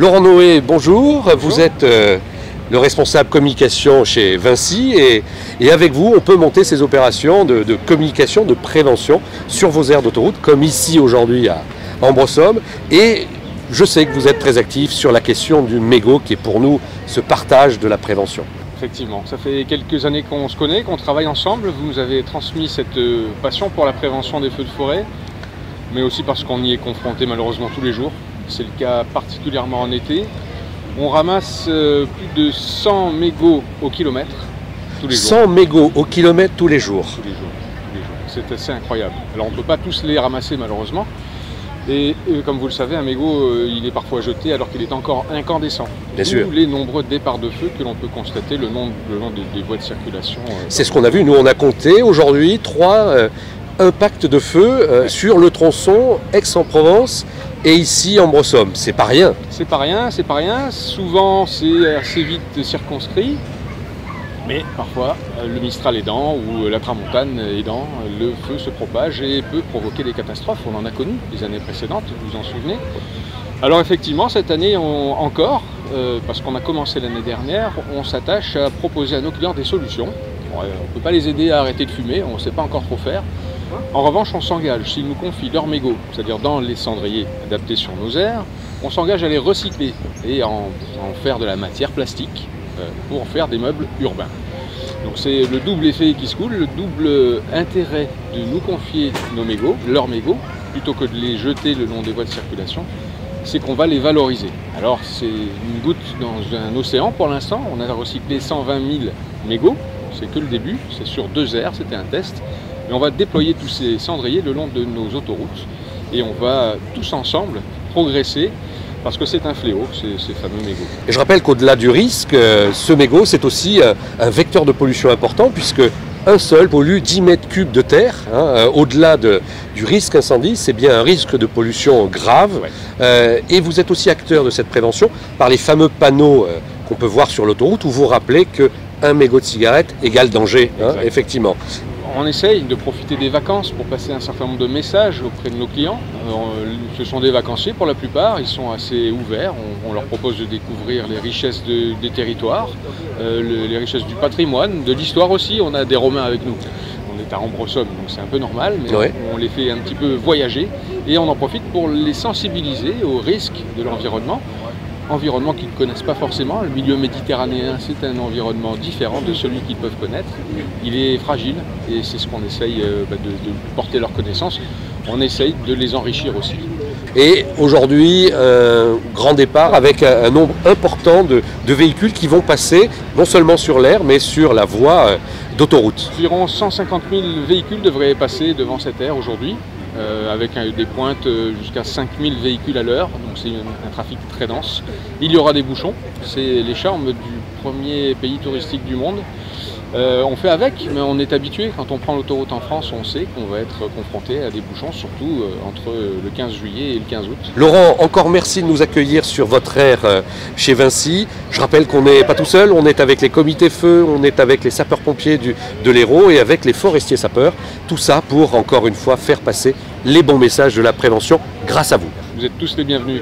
Laurent Noé, bonjour. Bonjour. Vous êtes le responsable communication chez Vinci et avec vous, on peut monter ces opérations de communication, de prévention sur vos aires d'autoroute, comme ici aujourd'hui à Ambrossomme. Et je sais que vous êtes très actif sur la question du mégot, qui est pour nous ce partage de la prévention. Effectivement, ça fait quelques années qu'on se connaît, qu'on travaille ensemble. Vous nous avez transmis cette passion pour la prévention des feux de forêt, mais aussi parce qu'on y est confronté malheureusement tous les jours. C'est le cas particulièrement en été. On ramasse plus de 100 mégots au kilomètre tous les jours. 100 mégots au kilomètre tous les jours. Tous les jours. C'est assez incroyable. Alors on ne peut pas tous les ramasser malheureusement. Et comme vous le savez, un mégot, il est parfois jeté alors qu'il est encore incandescent. Bien sûr. Les nombreux départs de feu que l'on peut constater le long des voies de circulation. C'est ce qu'on a vu. Nous, on a compté aujourd'hui 3 impacts de feu sur le tronçon Aix-en-Provence et ici Ambrossomme. C'est pas rien. C'est pas rien, c'est pas rien. Souvent, c'est assez vite circonscrit. Mais parfois, le Mistral aidant ou la Tramontane aidant, le feu se propage et peut provoquer des catastrophes. On en a connu les années précédentes, vous vous en souvenez. Alors effectivement, cette année encore, parce qu'on a commencé l'année dernière, on s'attache à proposer à nos clients des solutions. On ne peut pas les aider à arrêter de fumer, on ne sait pas encore trop faire. En revanche, on s'engage, s'ils nous confient leurs mégots, c'est-à-dire dans les cendriers adaptés sur nos aires, on s'engage à les recycler et en faire de la matière plastique pour faire des meubles urbains. Donc c'est le double effet qui se coule, le double intérêt de nous confier nos mégots, leurs mégots, plutôt que de les jeter le long des voies de circulation, c'est qu'on va les valoriser. Alors c'est une goutte dans un océan pour l'instant, on a recyclé 120 000 mégots, c'est que le début, c'est sur 2 aires, c'était un test. Et on va déployer tous ces cendriers le long de nos autoroutes et on va tous ensemble progresser parce que c'est un fléau, ces fameux mégots. Et je rappelle qu'au-delà du risque, ce mégot, c'est aussi un vecteur de pollution important puisque un seul pollue 10 mètres cubes de terre. Au-delà du risque incendie, c'est bien un risque de pollution grave. Ouais. Et vous êtes aussi acteur de cette prévention par les fameux panneaux qu'on peut voir sur l'autoroute où vous rappelez qu'un mégot de cigarette égale danger, effectivement. On essaye de profiter des vacances pour passer un certain nombre de messages auprès de nos clients. Ce sont des vacanciers pour la plupart, ils sont assez ouverts. On leur propose de découvrir les richesses des territoires, les richesses du patrimoine, de l'histoire aussi. On a des Romains avec nous. On est à Ambrossomme, donc c'est un peu normal, mais ouais. On les fait un petit peu voyager et on en profite pour les sensibiliser aux risques de l'environnement. Environnement qu'ils ne connaissent pas forcément. Le milieu méditerranéen, c'est un environnement différent de celui qu'ils peuvent connaître. Il est fragile et c'est ce qu'on essaye de porter leur connaissance. On essaye de les enrichir aussi. Et aujourd'hui, grand départ avec un nombre important de véhicules qui vont passer non seulement sur l'aire, mais sur la voie d'autoroute. Environ 150 000 véhicules devraient passer devant cette aire aujourd'hui. Avec des pointes jusqu'à 5000 véhicules à l'heure, donc c'est un trafic très dense. Il y aura des bouchons, c'est les charmes du premier pays touristique du monde. On fait avec, mais on est habitué. Quand on prend l'autoroute en France, on sait qu'on va être confronté à des bouchons, surtout entre le 15 juillet et le 15 août. Laurent, encore merci de nous accueillir sur votre aire chez Vinci. Je rappelle qu'on n'est pas tout seul, on est avec les comités feu, on est avec les sapeurs-pompiers de l'Hérault et avec les forestiers sapeurs. Tout ça pour, encore une fois, faire passer les bons messages de la prévention grâce à vous. Vous êtes tous les bienvenus.